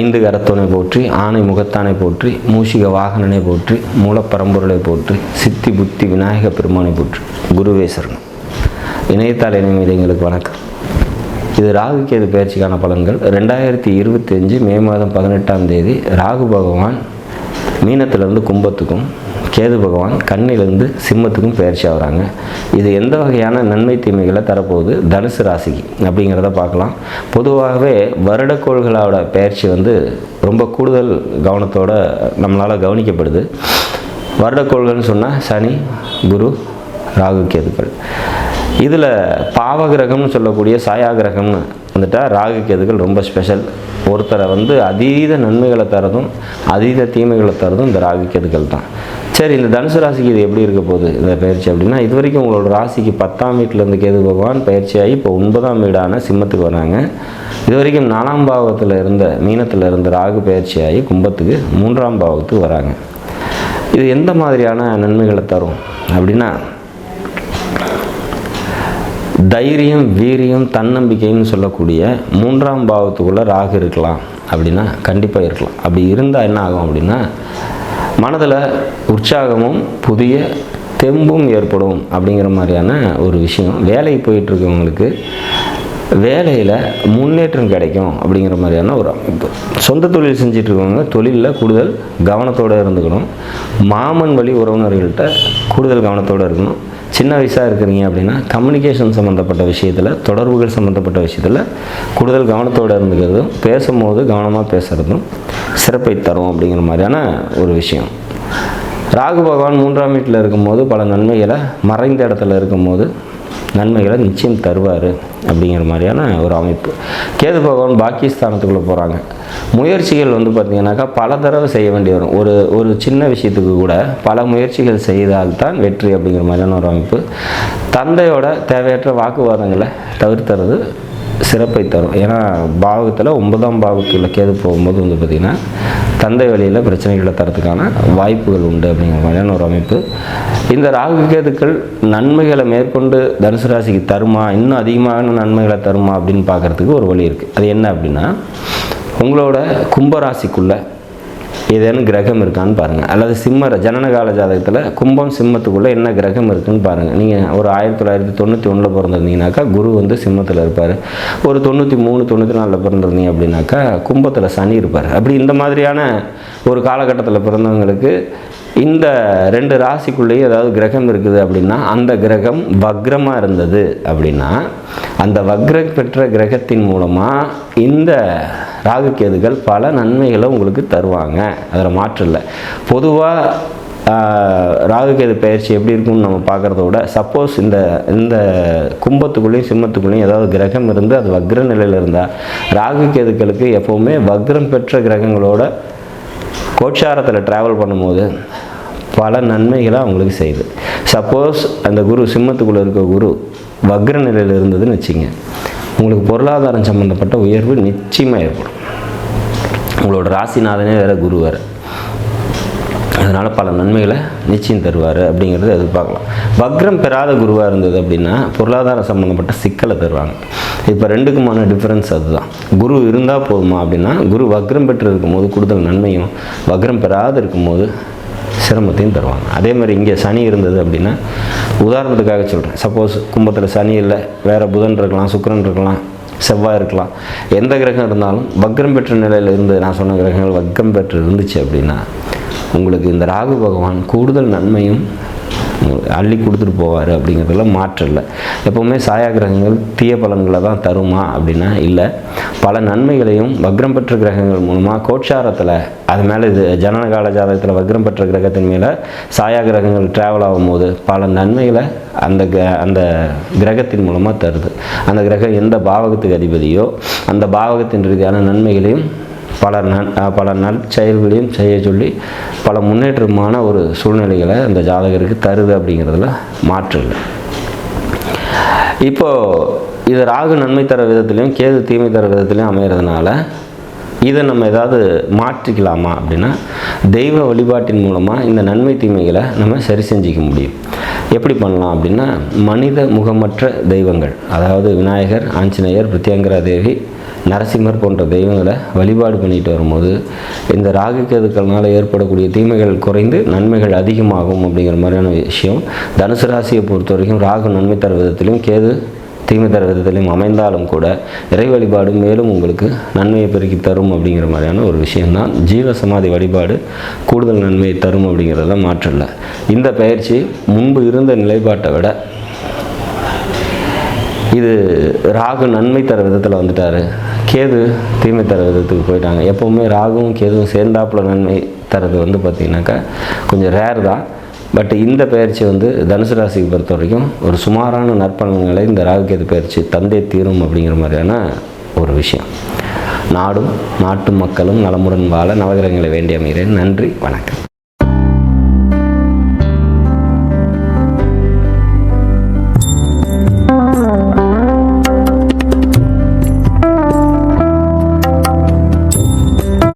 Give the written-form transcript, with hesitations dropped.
ஐந்து கரத்தோனை போற்றி, ஆணை முகத்தானை போற்றி, மூஷிக வாகனனை போற்றி, மூலப்பரம்பொருளை போற்றி, சித்தி புத்தி விநாயக பெருமானை போற்றி. குருவே சரணம். இணையத்தாள் இணைமீது எங்களுக்கு வணக்கம். இது ராகு கேது பயிற்சிக்கான பலன்கள். 2025 மே மாதம் 18ஆம் தேதி ராகு பகவான் மீனத்திலிருந்து கும்பத்துக்கும், கேது பகவான் கண்ணிலிருந்து சிம்மத்துக்கும் பயிற்சி ஆகிறாங்க. இது எந்த வகையான நன்மை தீமைகளை தரப்போகுது தனுசு ராசிக்கு அப்படிங்கிறத பார்க்கலாம். பொதுவாகவே வருடக்கோள்களோட பயிற்சி ரொம்ப கூடுதல் கவனத்தோடு நம்மளால் கவனிக்கப்படுது. வருடக்கோள்கள்னு சொன்னால் சனி, குரு, ராகு, கேதுக்கள். இதில் பாவகிரகம்னு சொல்லக்கூடிய சாயாகிரகம்னு ராகு கேதுகள் ரொம்ப ஸ்பெஷல். ஒருத்தரை அதீத நன்மைகளை தரதும் அதீத தீமைகளை தரதும் இந்த ராகு கேதுக்கள் தான். சரி, இந்த தனுசு ராசிக்கு இது எப்படி இருக்க போகுது இந்த பயிற்சி அப்படின்னா, இது வரைக்கும் உங்களோட ராசிக்கு 10ஆம் வீட்டிலேருந்து கேது பகவான் பயிற்சியாகி இப்போ 9ஆம் வீடான சிம்மத்துக்கு வராங்க. இது வரைக்கும் 4ஆம் பாவத்தில் இருந்த மீனத்தில் இருந்த ராகு பயிற்சியாகி கும்பத்துக்கு 3ஆம் பாவத்துக்கு வராங்க. இது எந்த மாதிரியான நன்மைகளை தரும் அப்படின்னா, தைரியம், வீரியம், தன்னம்பிக்கைன்னு சொல்லக்கூடிய 3ஆம் பாவத்துக்குள்ளே ராகு இருக்கலாம் அப்படின்னா கண்டிப்பாக இருக்கலாம். அப்படி இருந்தால் என்ன ஆகும் அப்படின்னா, மனதில் உற்சாகமும் புதிய தெம்பும் ஏற்படும் அப்படிங்கிற மாதிரியான ஒரு விஷயம். வேலைக்கு போயிட்டுருக்கவங்களுக்கு வேலையில் முன்னேற்றம் கிடைக்கும் அப்படிங்கிற மாதிரியான ஒரு அமைப்பு. சொந்த தொழில் செஞ்சிட்ருக்கவங்க தொழிலில் கூடுதல் கவனத்தோடு இருந்துக்கணும். மாமன் வழி உறவினர்கள்ட்ட கூடுதல் கவனத்தோடு இருக்கணும். சின்ன வயசாக இருக்கிறீங்க அப்படின்னா கம்யூனிகேஷன் சம்மந்தப்பட்ட விஷயத்தில், தொடர்புகள் சம்மந்தப்பட்ட விஷயத்தில் கூடுதல் கவனத்தோடு இருந்துக்கிறதும், பேசும்போது கவனமாக பேசுகிறதும் சிறப்பை தரும் அப்படிங்கிற மாதிரியான ஒரு விஷயம். ராகு பகவான் 3ஆம் வீட்டில் இருக்கும்போது பல நன்மைகளை, மறைந்த இடத்துல இருக்கும்போது நன்மைகளை நிச்சயம் தருவார் அப்படிங்கிற மாதிரியான ஒரு அமைப்பு. கேது பகவான் பாக்கியஸ்தானத்துக்குள்ளே போகிறாங்க. முயற்சிகள் பார்த்திங்கனாக்கா பல தடவை செய்ய வேண்டி வரும். ஒரு சின்ன விஷயத்துக்கு கூட பல முயற்சிகள் செய்தால்தான் வெற்றி அப்படிங்கிற மாதிரியான ஒரு அமைப்பு. தந்தையோட தேவையற்ற வாக்குவாதங்களை தவிர்த்துறது சிறப்பை தரும். ஏன்னா பாவத்தில் 9ஆம் பாவத்தில் கேது போகும்போது பார்த்திங்கன்னா தந்தை வழியில் பிரச்சனைகளை தரத்துக்கான வாய்ப்புகள் உண்டு அப்படிங்கிற மாதிரியான ஒரு அமைப்பு. இந்த ராகு கேதுக்கள் நன்மைகளை மேற்கொண்டு தனுசு ராசிக்கு தருமா, இன்னும் அதிகமான நன்மைகளை தருமா அப்படின்னு பார்க்குறதுக்கு ஒரு வழி இருக்குது. அது என்ன அப்படின்னா, உங்களோட கும்பராசிக்குள்ளே ஏதேனும் கிரகம் இருக்கான்னு பாருங்கள். அல்லது ஜனனகால ஜாதகத்தில் கும்பம் சிம்மத்துக்குள்ளே என்ன கிரகம் இருக்குதுன்னு பாருங்கள். நீங்கள் ஒரு 1991 பிறந்திருந்தீங்கனாக்கா குரு சிம்மத்தில் இருப்பார். ஒரு 93, 94 பிறந்திருந்தீங்க அப்படின்னாக்கா கும்பத்தில் சனி இருப்பார். அப்படி இந்த மாதிரியான ஒரு காலகட்டத்தில் பிறந்தவங்களுக்கு இந்த 2 ராசிக்குள்ளேயே ஏதாவது கிரகம் இருக்குது அப்படின்னா, அந்த கிரகம் வக்ரமாக இருந்தது அப்படின்னா, அந்த வக்ரம் பெற்ற கிரகத்தின் மூலமாக இந்த ராகு கேதுகள் பல நன்மைகளை உங்களுக்கு தருவாங்க. அதில் மாற்றம் இல்லை. பொதுவாக ராகு கேது பயிற்சி எப்படி இருக்குன்னு நம்ம பார்க்குறத விட, சப்போஸ் இந்த கும்பத்துக்குள்ளேயும் சிம்மத்துக்குள்ளேயும் ஏதாவது கிரகம் இருந்து அது வக்ர நிலையில் இருந்தால், ராகு கேதுக்களுக்கு எப்போவுமே வக்ரம் பெற்ற கிரகங்களோட கோட்சாரத்தில் ட்ராவல் பண்ணும்போது பல நன்மைகளை அவங்களுக்கு செய்யுது. சப்போஸ் அந்த குரு சிம்மத்துக்குள்ளே இருக்க குரு வக்ர நிலையில் இருந்ததுன்னு வச்சுங்க, உங்களுக்கு பொருளாதாரம் சம்மந்தப்பட்ட உயர்வு நிச்சயமாக ஏற்படும். உங்களோட ராசிநாதனே வேறு, குரு வேறு. அதனால் பல நன்மைகளை நிச்சயம் தருவார் அப்படிங்கிறத எதிர்பார்க்கலாம். வக்ரம் பெறாத குருவாக இருந்தது அப்படின்னா பொருளாதாரம் சம்மந்தப்பட்ட சிக்கலை தருவாங்க. இப்போ 2க்குமான டிஃப்ரென்ஸ் அதுதான். குரு இருந்தால் போதுமா அப்படின்னா, குரு வக்ரம் பெற்று இருக்கும்போது கூடுதல் நன்மையும், வக்ரம் பெறாத இருக்கும்போது சிரமத்தையும் தருவாங்க. அதே மாதிரி இங்கே சனி இருந்தது அப்படின்னா, உதாரணத்துக்காக சொல்கிறேன், சப்போஸ் கும்பத்தில் சனி இல்லை, வேறு புதன் இருக்கலாம், சுக்கிரன் இருக்கலாம், செவ்வாய் இருக்கலாம், எந்த கிரகம் இருந்தாலும் வக்ரம் பெற்ற நிலையில் இருந்து, நான் சொன்ன கிரகங்கள் வக்ரம் பெற்று இருந்துச்சு அப்படின்னா, உங்களுக்கு இந்த ராகு பகவான் கூடுதல் நன்மையும் அள்ளி கொடுத்துட்டு போவார் அப்படிங்கிறதுல மாற்றம் இல்லை. எப்போவுமே சாயா கிரகங்கள் தீய பலன்களை தான் தருமா அப்படின்னா இல்லை. பல நன்மைகளையும் வக்ரம் பெற்ற கிரகங்கள் மூலமாக கோட்சாரத்தில், அது மேலே இது ஜனனகால ஜாதகத்தில் வக்ரம் பெற்ற கிரகத்தின் மேலே சாயா கிரகங்கள் ட்ராவல் ஆகும்போது பல நன்மைகளை அந்த கிரகத்தின் மூலமாக தருது. அந்த கிரகம் எந்த பாவகத்துக்கு அதிபதியோ அந்த பாவகத்தின் ரீதியான நன்மைகளையும் பல நற்செயல்களையும் செய்ய சொல்லி பல முன்னேற்றமான ஒரு சூழ்நிலைகளை அந்த ஜாதகருக்கு தருது அப்படிங்கிறதுல மாற்றம் இல்லை. இப்போது இது ராகு நன்மை தர விதத்துலையும் கேது தீமை தர விதத்துலையும் அமைகிறதுனால இதை நம்ம ஏதாவது மாற்றிக்கலாமா அப்படின்னா, தெய்வ வழிபாட்டின் மூலமாக இந்த நன்மை தீமைகளை நம்ம சரி செஞ்சிக்க முடியும். எப்படி பண்ணலாம் அப்படின்னா, மனித முகமற்ற தெய்வங்கள், அதாவது விநாயகர், ஆஞ்சநேயர், பிரத்யங்கரா தேவி, நரசிம்மர் போன்ற தெய்வங்களை வழிபாடு பண்ணிட்டு வரும்போது இந்த ராகு கேதுக்கள்னால் ஏற்படக்கூடிய தீமைகள் குறைந்து நன்மைகள் அதிகமாகும் அப்படிங்கிற மாதிரியான விஷயம். தனுசு ராசியை பொறுத்த வரைக்கும் ராகு நன்மை தர விதத்திலும் கேது தீமை தர விதத்திலையும் அமைந்தாலும் கூட இறை வழிபாடு மேலும் உங்களுக்கு நன்மையை பெருக்கி தரும் அப்படிங்கிற மாதிரியான ஒரு விஷயம்தான். ஜீவ சமாதி வழிபாடு கூடுதல் நன்மையை தரும் அப்படிங்கிறத மாற்றல. இந்த பயிற்சி முன்பு இருந்த நிலைப்பாட்டை விட இது ராகு நன்மை தர விதத்தில் வந்துட்டார், கேது தீமை தர விதத்துக்கு போயிட்டாங்க. எப்போவுமே ராகுவும் கேதுவும் சேர்ந்தாப்புல நன்மை தரது பார்த்திங்கனாக்கா கொஞ்சம் ரேர் தான். பட் இந்த பயிற்சி தனுசு ராசிக்கு பொறுத்த வரைக்கும் ஒரு சுமாரான நற்பலன்களை இந்த ராகு கேது பயிற்சி தந்தே தீரும் அப்படிங்கிற மாதிரியான ஒரு விஷயம். நாடும் நாட்டு மக்களும் நலமுடன் வாழ நவகிரகங்களை வேண்டி அமைகிறேன். நன்றி, வணக்கம்.